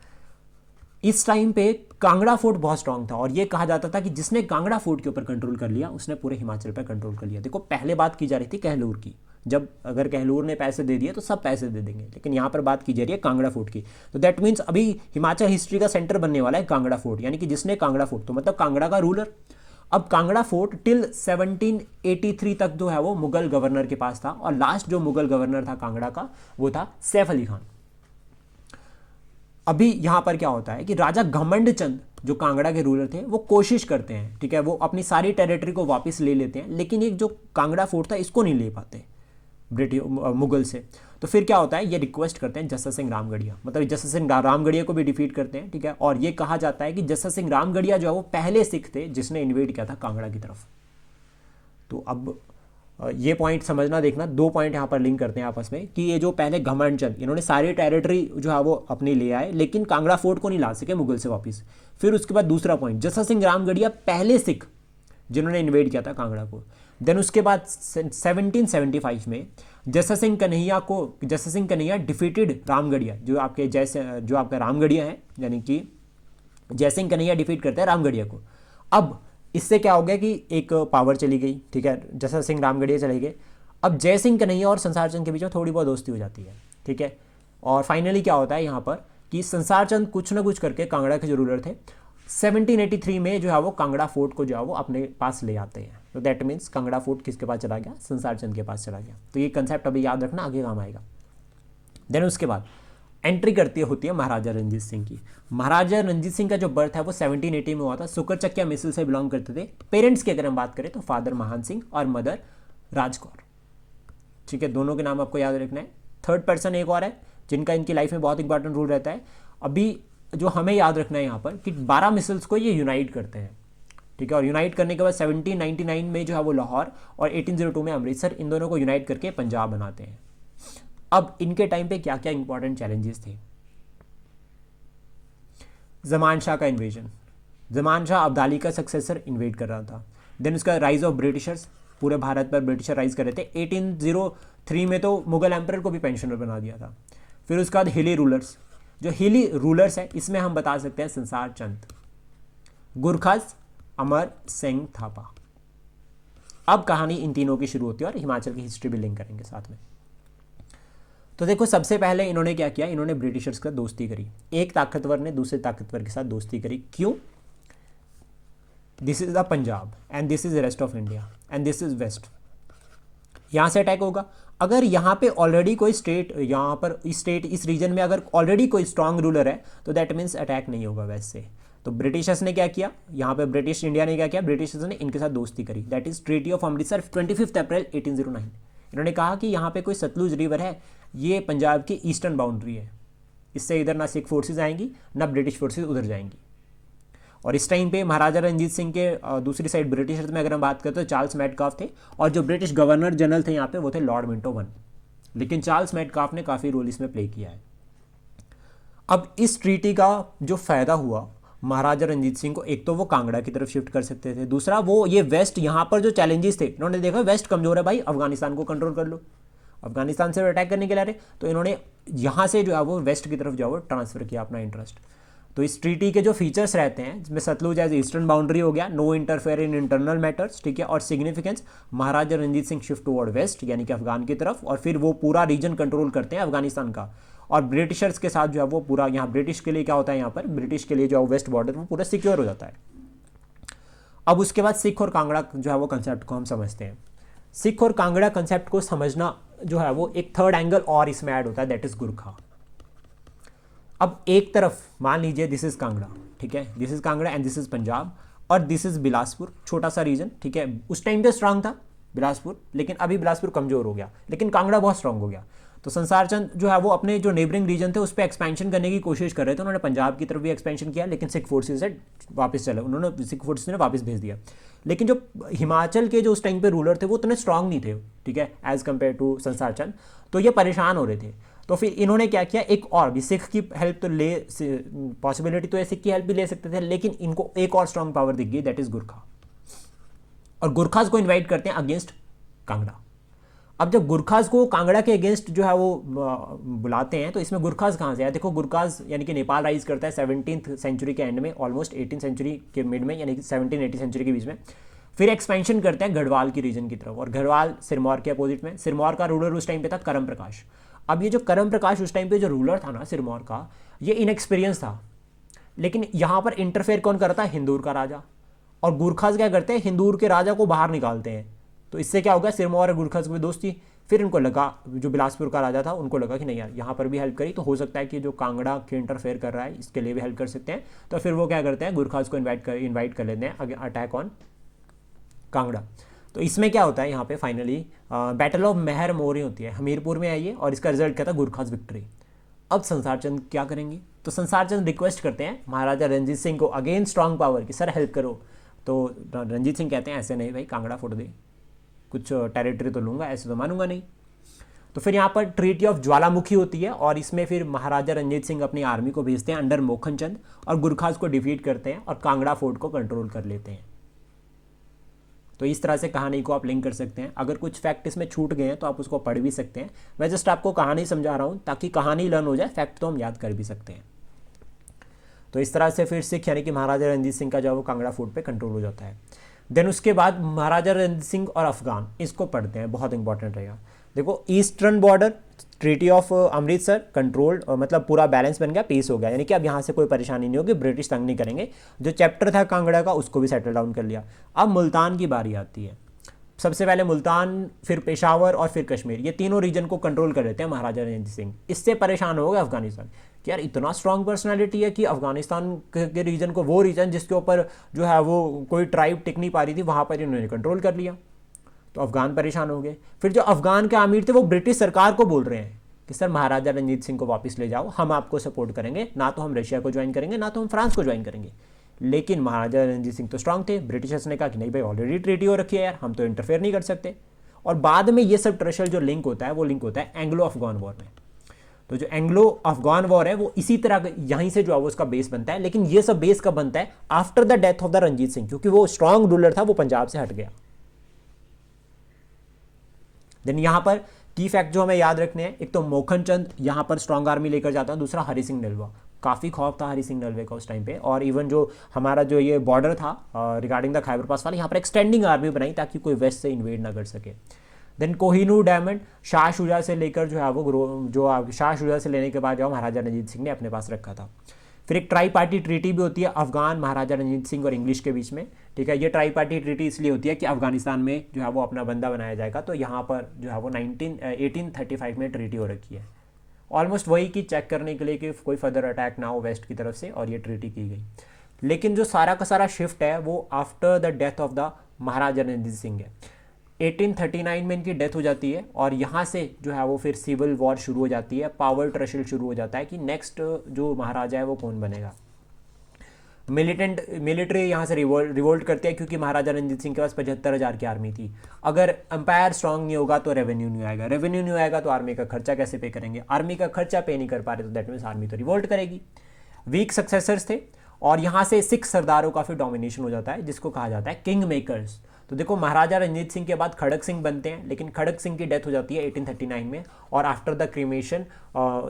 A: इस टाइम पे कांगड़ा फोर्ट बहुत स्ट्रांग था और ये कहा जाता था कि जिसने कांगड़ा फोर्ट के ऊपर कंट्रोल कर लिया उसने पूरे हिमाचल पर कंट्रोल कर लिया। देखो पहले बात की जा रही थी कहलूर की, जब अगर कहलूर ने पैसे दे दिए तो सब पैसे दे देंगे, लेकिन यहाँ पर बात की जा रही है कांगड़ा फोर्ट की। तो दैट मीन्स अभी हिमाचल हिस्ट्री का सेंटर बनने वाला है कांगड़ा फोर्ट, यानी कि जिसने कांगड़ा फोर्ट, तो मतलब कांगड़ा का रूलर। अब कांगड़ा फोर्ट टिल 1783 तक जो है वो मुगल गवर्नर के पास था और लास्ट जो मुगल गवर्नर था कांगड़ा का वो था सैफ अली खान। अभी यहां पर क्या होता है कि राजा घमंड चंद जो कांगड़ा के रूलर थे वो कोशिश करते हैं, ठीक है, वो अपनी सारी टेरिटरी को वापस ले लेते हैं, लेकिन एक जो कांगड़ा फोर्ट था इसको नहीं ले पाते ब्रिटिश मुगल से। तो फिर क्या होता है, ये रिक्वेस्ट करते हैं जस्सा सिंह रामगढ़िया, मतलब जस्सा सिंह रामगढ़िया को भी डिफीट करते हैं, ठीक है। और ये कहा जाता है कि जस्सा सिंह रामगढ़िया जो है वो पहले सिख थे जिसने इन्वेड किया था कांगड़ा की तरफ। तो अब ये पॉइंट समझना, देखना, दो पॉइंट यहाँ पर लिंक करते हैं आपस में कि ये जो पहले घमंड चंद इन्होंने सारी टेरिटरी जो है वो अपनी ले आए, लेकिन कांगड़ा फोर्ट को नहीं ला सके मुगल से वापस। फिर उसके बाद दूसरा पॉइंट, जस्सा सिंह रामगढ़िया पहले सिख जिन्होंने इन्वेड किया था कांगड़ा को। देन उसके बाद 1775 में जस्सा सिंह कन्हैया डिफीटेड रामगढ़िया, जो आपका रामगढ़िया है, यानी कि जयसिंह कन्हैया डिफीट करता है रामगढ़िया को। अब इससे क्या हो गया कि एक पावर चली गई, ठीक है, जस्सा सिंह रामगढ़िया चले गए। अब जयसिंह कन्हैया और संसार चंद के बीच में थोड़ी बहुत दोस्ती हो जाती है, ठीक है। और फाइनली क्या होता है यहाँ पर कि संसार चंद कुछ ना कुछ करके कांगड़ा के जो रूलर थे 1783 में जो है वो कांगड़ा फोर्ट को जो है वो अपने पास ले आते हैं। तो दैट मीन्स कांगड़ा फोर्ट किसके पास चला गया, संसार चंद के पास चला गया। तो ये कंसेप्ट अभी याद रखना, आगे काम आएगा। देन उसके बाद एंट्री होती है महाराजा रंजीत सिंह की। महाराजा रंजीत सिंह का जो बर्थ है वो 1780 में हुआ था। सुकरचकिया मिसल से बिलोंग करते थे। पेरेंट्स की अगर हम बात करें तो फादर महान सिंह और मदर राजकौर, ठीक है, दोनों के नाम आपको याद रखना है। थर्ड पर्सन एक और है जिनका इनकी लाइफ में बहुत इंपॉर्टेंट रोल रहता है। अभी जो हमें याद रखना है यहाँ पर कि 12 मिसल्स को ये यूनाइट करते हैं, ठीक है। और यूनाइट करने के बाद 1799 में जो है वो लाहौर और 1802 में अमृतसर, इन दोनों को यूनाइट करके पंजाब बनाते हैं। अब इनके टाइम पे क्या क्या इंपॉर्टेंट चैलेंजेस थे। ज़मान शाह का इन्वेजन, ज़मान शाह अब्दाली का सक्सेसर इन्वेड कर रहा था। देन उसका राइज ऑफ ब्रिटिशर्स, पूरे भारत पर ब्रिटिशर राइज कर रहे थे। 1803 में तो मुगल एम्परर को भी पेंशनर बना दिया था। फिर उसके बाद हिली रूलर्स, जो हिली रूलर्स है इसमें हम बता सकते हैं संसार चंद, गुरखाज, अमर सिंह थापा। अब कहानी इन तीनों की शुरू होती है और हिमाचल की हिस्ट्री भी लिंक करेंगे साथ में। तो देखो सबसे पहले इन्होंने क्या किया, इन्होंने ब्रिटिशर्स का दोस्ती करी। एक ताकतवर ने दूसरे ताकतवर के साथ दोस्ती करी। क्यों? This is the Punjab and this is rest of India and this is west. यहाँ से अटैक होगा। अगर यहाँ पे ऑलरेडी कोई स्टेट, यहाँ पर इस रीजन में अगर ऑलरेडी कोई स्ट्रांग रूलर है तो दैट मीन्स अटैक नहीं होगा वेस्ट से। तो ब्रिटिशर्स ने क्या किया, यहाँ पे ब्रिटिश इंडिया ने क्या किया, ब्रिटिशर्स ने इनके साथ दोस्ती करी। That is treaty of Amritsar 25 अप्रैल 1809। इन्होंने कहा कि यहाँ पे कोई सतलुज रिवर है, ये पंजाब की ईस्टर्न बाउंड्री है, इससे इधर ना सिख फोर्सेज आएंगी ना ब्रिटिश फोर्सेज उधर जाएंगी। और इस टाइम पे महाराजा रंजीत सिंह के दूसरी साइड ब्रिटिशर्स में अगर हम बात करें तो चार्ल्स मेटकाफ थे, और जो ब्रिटिश गवर्नर जनरल थे यहाँ पे वो थे लॉर्ड मिंटो वन। लेकिन चार्ल्स मेटकाफ ने काफ़ी रोल इसमें प्ले किया है। अब इस ट्रीटी का जो फ़ायदा हुआ महाराजा रंजीत सिंह को, एक तो वो कांगड़ा की तरफ शिफ्ट कर सकते थे, दूसरा वो ये वेस्ट, यहाँ पर जो चैलेंजेस थे, इन्होंने देखा वेस्ट कमजोर है भाई, अफगानिस्तान को कंट्रोल कर लो, अफगानिस्तान से अटैक करने के लिए आ रहे, तो इन्होंने यहाँ से जो है वो वेस्ट की तरफ जो है वो ट्रांसफर किया अपना इंटरेस्ट। तो इस ट्रीटी के जो फीचर्स रहते हैं जिसमें सतलुज एज ईस्टर्न बाउंड्री हो गया, no interfere in internal matters, ठीक है, और significance Maharaja Ranjit Singh shift toward west यानी कि अफगान की तरफ, और फिर वो पूरा रीजन कंट्रोल करते हैं अफगानिस्तान का। और ब्रिटिशर्स के साथ जो है वो पूरा, यहाँ ब्रिटिश के लिए क्या होता है, यहाँ पर ब्रिटिश के लिए जो है वेस्ट बॉर्डर वो पूरा सिक्योर हो जाता है। अब उसके बाद सिख और कांगड़ा जो है वो कंसेप्ट को हम समझते हैं। सिख और कांगड़ा कंसेप्ट को समझना जो है वो एक थर्ड एंगल और इसमें ऐड होता है, दैट इज गुरखा। अब एक तरफ मान लीजिए दिस इज कांगड़ा, ठीक है, this is Kangra and this is Punjab, और दिस इज बिलासपुर, छोटा सा रीजन, ठीक है। उस टाइम पे स्ट्रांग था बिलासपुर, लेकिन अभी बिलासपुर कमजोर हो गया, लेकिन कांगड़ा बहुत स्ट्रांग हो गया। तो संसार चंद जो है वो अपने जो नेबरिंग रीजन थे उस पर एक्सपेंशन करने की कोशिश कर रहे थे। उन्होंने पंजाब की तरफ भी एक्सपेंशन किया, लेकिन सिख फोर्सेज से वापस चले, उन्होंने सिख फोर्सेज ने वापस भेज दिया। लेकिन जो हिमाचल के जो उस टाइम पे रूलर थे वो उतने स्ट्रांग नहीं थे, ठीक है, एज कम्पेयर टू संसार चंद, तो ये परेशान हो रहे थे। तो फिर इन्होंने क्या किया, एक और भी सिख की हेल्प तो ले, पॉसिबिलिटी तो है सिख की हेल्प भी ले सकते थे, लेकिन इनको एक और स्ट्रांग पावर दिख गई, दैट इज गुरखा। और गुरखाज को इन्वाइट करते हैं अगेंस्ट कांगड़ा। अब जब गुरखाज को कांगड़ा के अगेंस्ट जो है वो बुलाते हैं, तो इसमें गुरखाज कहाँ से आया? देखो गुरखाज यानी कि नेपाल राइज करता है 17th सेंचुरी के एंड में, ऑलमोस्ट 18th सेंचुरी के मिड में, यानी कि 1780 सेंचुरी के बीच में। फिर एक्सपेंशन करते हैं गढ़वाल की रीजन की तरफ, और गढ़वाल सिरमौर के अपोजिट में। सिरमौर का रूलर उस टाइम पे था करम प्रकाश। अब ये जो करम प्रकाश उस टाइम पे जो रूलर था ना सिरमौर का, ये इनएक्सपीरियंस था, लेकिन यहाँ पर इंटरफेयर कौन करता है? हिंदूर का राजा। और गुरखाज क्या करते हैं? हिंदूर के राजा को बाहर निकालते हैं। तो इससे क्या हो गया, सिरमौर और गुरखाज की दोस्ती। फिर इनको लगा, जो बिलासपुर का राजा था उनको लगा कि नहीं यार, यहाँ पर भी हेल्प करी तो हो सकता है कि जो कांगड़ा के इंटरफेयर कर रहा है इसके लिए भी हेल्प कर सकते हैं। तो फिर वो क्या करते हैं, गुरखाज को इन्वाइट कर लेते हैं अटैक ऑन कांगड़ा। तो इसमें क्या होता है, यहाँ पे फाइनली बैटल ऑफ महर मोरी होती है, हमीरपुर में आई है, और इसका रिजल्ट क्या था? गुरखाज विक्ट्री। अब संसार चंद क्या करेंगे? तो संसार चंद रिक्वेस्ट करते हैं महाराजा रंजीत सिंह को, अगेन स्ट्रांग पावर, कि सर हेल्प करो। तो रंजीत सिंह कहते हैं ऐसे नहीं भाई, कांगड़ा फोड़ दे, कुछ टेरिटरी तो लूँगा, ऐसे तो मानूंगा नहीं। तो फिर यहाँ पर ट्रीटी ऑफ ज्वालामुखी होती है, और इसमें फिर महाराजा रंजीत सिंह अपनी आर्मी को भेजते हैं अंडर मोखन चंद, और गुरखाज को डिफीट करते हैं और कांगड़ा फोर्ट को कंट्रोल कर लेते हैं। तो इस तरह से कहानी को आप लिंक कर सकते हैं। अगर कुछ फैक्ट इसमें छूट गए हैं तो आप उसको पढ़ भी सकते हैं। मैं जस्ट आपको कहानी समझा रहा हूँ ताकि कहानी लर्न हो जाए, फैक्ट तो हम याद कर भी सकते हैं। तो इस तरह से फिर सिख यानी कि महाराजा रंजीत सिंह का जो वो कांगड़ा फोर्ट पे कंट्रोल हो जाता है। देन उसके बाद महाराजा रंजीत सिंह और अफगान, इसको पढ़ते हैं, बहुत इंपॉर्टेंट रहेगा। देखो eastern border, treaty of Amritsar controlled, मतलब पूरा बैलेंस बन गया, पीस हो गया, यानी कि अब यहाँ से कोई परेशानी नहीं होगी, ब्रिटिश तंग नहीं करेंगे। जो चैप्टर था कांगड़ा का उसको भी सेटल डाउन कर लिया। अब मुल्तान की बारी आती है। सबसे पहले मुल्तान, फिर पेशावर और फिर कश्मीर, ये तीनों रीजन को कंट्रोल कर लेते हैं महाराजा रंजीत सिंह। इससे परेशान हो गया अफगानिस्तान कि यार इतना स्ट्रांग पर्सनालिटी है कि अफगानिस्तान के रीजन को, वो रीजन जिसके ऊपर जो है वो कोई ट्राइब टिक नहीं पा रही थी, वहाँ पर इन्होंने कंट्रोल कर लिया। तो अफगान परेशान हो गए। फिर जो अफगान के आमिर थे वो ब्रिटिश सरकार को बोल रहे हैं कि सर महाराजा रंजीत सिंह को वापस ले जाओ, हम आपको सपोर्ट करेंगे, ना तो हम रशिया को ज्वाइन करेंगे, ना तो हम फ्रांस को ज्वाइन करेंगे। लेकिन महाराजा रंजीत सिंह तो स्ट्रांग थे। ब्रिटिशर्स ने कहा कि नहीं भाई, ऑलरेडी ट्रीटी हो रखी है यार, हम तो इंटरफेयर नहीं कर सकते। और बाद में ये सब ट्रेशल जो लिंक होता है वो लिंक होता है एंग्लो अफगान वॉर में। तो जो एंग्लो अफगान वॉर है वो इसी तरह यहीं से जो है वो उसका बेस बनता है। लेकिन ये सब बेस कब बनता है? After the death of the Ranjit Singh, क्योंकि वो स्ट्रांग रूलर था, वो पंजाब से हट गया। देन यहाँ पर की फैक्ट जो हमें याद रखने हैं, एक तो मोखन चंद यहाँ पर स्ट्रांग आर्मी लेकर जाता है, दूसरा हरि सिंह नलवा। काफ़ी खौफ था हरि सिंह नलवे का उस टाइम पे। और इवन जो हमारा जो ये बॉर्डर था रिगार्डिंग द खैबर पास वाला, यहाँ पर एक्सटेंडिंग आर्मी बनाई ताकि कोई वेस्ट से इन्वेड ना कर सके। देन कोहिनूर डायमंड शाह शुजा से लेकर जो है वो जो शाह शुजा से लेने के बाद जो महाराजा रंजीत सिंह ने अपने पास रखा था। फिर एक ट्राई पार्टी ट्रीटी भी होती है अफगान, महाराजा रंजीत सिंह और इंग्लिश के बीच में, ठीक है। ये ट्राई पार्टी ट्रीटी इसलिए होती है कि अफगानिस्तान में जो है वो अपना बंदा बनाया जाएगा। तो यहाँ पर जो है वो 1835 में ट्रीटी हो रखी है, ऑलमोस्ट वही की चेक करने के लिए कि कोई फर्दर अटैक ना हो वेस्ट की तरफ से, और ये ट्रीटी की गई। लेकिन जो सारा का सारा शिफ्ट है वो after the death of the Maharaja Ranjit Singh है। 1839 में इनकी डेथ हो जाती है, और यहाँ से जो है वो फिर सिविल वॉर शुरू हो जाती है, पावर ट्रशल शुरू हो जाता है कि नेक्स्ट जो महाराजा है वो कौन बनेगा। मिलिट्री यहाँ से रिवोल्ट करती है, क्योंकि महाराजा रंजीत सिंह के पास 75,000 की आर्मी थी। अगर एम्पायर स्ट्रांग नहीं होगा तो रेवेन्यू नहीं आएगा, रेवेन्यू नहीं आएगा तो आर्मी का खर्चा कैसे पे करेंगे, आर्मी का खर्चा पे नहीं कर पा रहे तो दैट मीन्स आर्मी तो रिवोल्ट करेगी। वीक सक्सेसर्स थे, और यहाँ से 6 सरदारों का फिर डोमिनेशन हो जाता है, जिसको कहा जाता है किंग मेकर्स। तो देखो महाराजा रंजीत सिंह के बाद खड़क सिंह बनते हैं, लेकिन खड़क सिंह की डेथ हो जाती है 1839 में, और after the cremation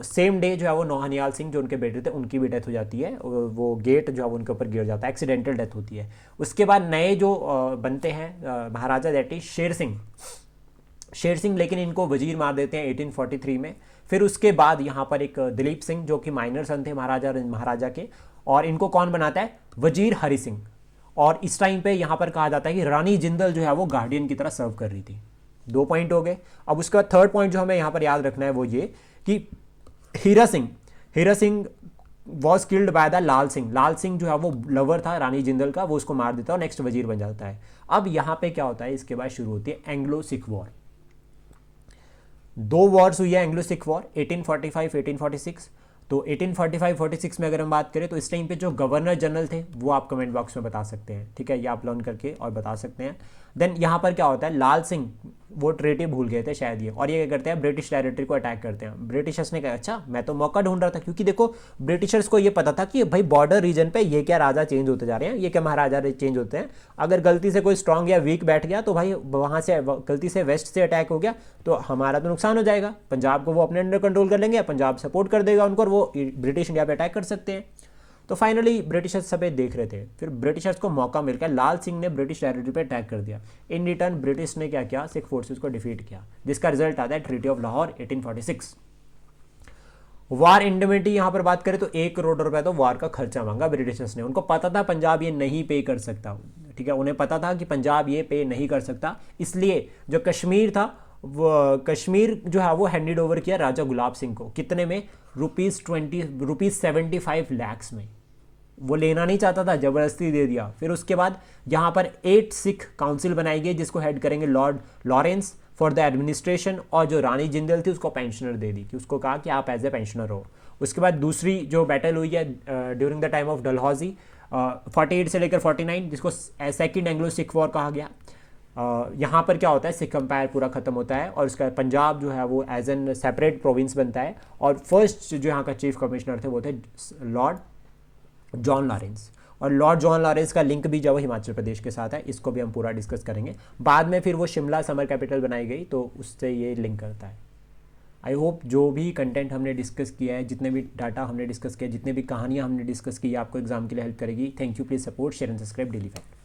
A: same day जो है वो नौहनियाल सिंह जो उनके बेटे थे उनकी भी डेथ हो जाती है। वो गेट जो है वो उनके ऊपर गिर जाता है, एक्सीडेंटल डेथ होती है। उसके बाद नए जो बनते हैं महाराजा, दैट इज शेर सिंह, लेकिन इनको वजीर मार देते हैं 1843 में। फिर उसके बाद यहाँ पर एक दिलीप सिंह जो कि माइनर सन थे महाराजा के, और इनको कौन बनाता है? वजीर हरि सिंह। और इस टाइम पे यहाँ पर कहा जाता है कि रानी जिंदल जो है वो गार्डियन की तरह सर्व कर रही थी। 2 पॉइंट हो गए। अब उसके बाद थर्ड पॉइंट जो हमें यहाँ पर याद रखना है वो ये कि Hira Singh was killed by the Lal Singh. Lal Singh जो है वो लवर था रानी जिंदल का, वो उसको मार देता है और नेक्स्ट वजीर बन जाता है। अब यहाँ पे क्या होता है, इसके बाद शुरू होती है एंग्लो सिख वॉर। 2 वॉर्स हुई है एंग्लो सिख वॉर, 1845 1846। तो 1845-46 में अगर हम बात करें तो इस टाइम पे जो गवर्नर जनरल थे वो आप कमेंट बॉक्स में बता सकते हैं, ठीक है, ये आप लर्न करके और बता सकते हैं। देन यहाँ पर क्या होता है, लाल सिंह वो ट्रेटी भूल गए थे शायद ये, और ये क्या करते हैं, ब्रिटिश टेरिटरी को अटैक करते हैं। ब्रिटिशर्स ने कहा अच्छा मैं तो मौका ढूंढ रहा था, क्योंकि देखो ब्रिटिशर्स को ये पता था कि भाई बॉर्डर रीजन पे ये क्या राजा चेंज होते जा रहे हैं, ये क्या महाराजा चेंज होते हैं, अगर गलती से कोई स्ट्रांग या वीक बैठ गया तो भाई वहाँ से गलती से वेस्ट से अटैक हो गया तो हमारा तो नुकसान हो जाएगा। पंजाब को वो अपने अंडर कंट्रोल कर लेंगे, पंजाब सपोर्ट कर देगा उनको और वो ब्रिटिश इंडिया पे अटैक कर सकते हैं। तो फाइनली ब्रिटिशर्स सब देख रहे थे, फिर ब्रिटिशर्स को मौका मिल गया, लाल सिंह ने ब्रिटिश टेरिटरी पे अटैक कर दिया। इन रिटर्न ब्रिटिश ने क्या किया, सिख फोर्सेस को डिफीट किया, जिसका रिजल्ट आता है ट्रीटी ऑफ लाहौर 1846। वार इंडमेनिटी यहाँ पर बात करें तो 1 करोड़ रुपए तो वार का खर्चा मांगा ब्रिटिशर्स ने। उनको पता था पंजाब ये नहीं पे कर सकता, ठीक है, उन्हें पता था कि पंजाब ये पे नहीं कर सकता, इसलिए जो कश्मीर था वो कश्मीर जो है वो हैंडेड ओवर किया राजा गुलाब सिंह को। कितने में, ₹75 लाख में। वो लेना नहीं चाहता था, जबरदस्ती दे दिया। फिर उसके बाद यहाँ पर 8 सिख काउंसिल बनाई गई जिसको हेड करेंगे Lord Lawrence for the administration, और जो रानी जिंदल थी उसको पेंशनर दे दी, कि उसको कहा कि आप एज ए पेंशनर हो। उसके बाद दूसरी जो बैटल हुई है during the time of Dalhousie 48 से लेकर 49, जिसको सेकेंड एंग्लो सिख वॉर कहा गया। यहाँ पर क्या होता है, सिख एम्पायर पूरा खत्म होता है और उसका पंजाब जो है वो एज एन सेपरेट प्रोविंस बनता है। और फर्स्ट जो यहाँ का चीफ कमिश्नर थे वो थे लॉर्ड जॉन लॉरेंस, और लॉर्ड जॉन लॉरेंस का लिंक भी जो हिमाचल प्रदेश के साथ है, इसको भी हम पूरा डिस्कस करेंगे। बाद में फिर वो शिमला समर कैपिटल बनाई गई तो उससे ये लिंक करता है। आई होप जो भी कंटेंट हमने डिस्कस किया है, जितने भी डाटा हमने डिस्कस किया, जितने भी कहानियाँ हमने डिस्कस की, आपको एग्जाम के लिए हेल्प करेगी। Thank you, please support, share and subscribe daily fact.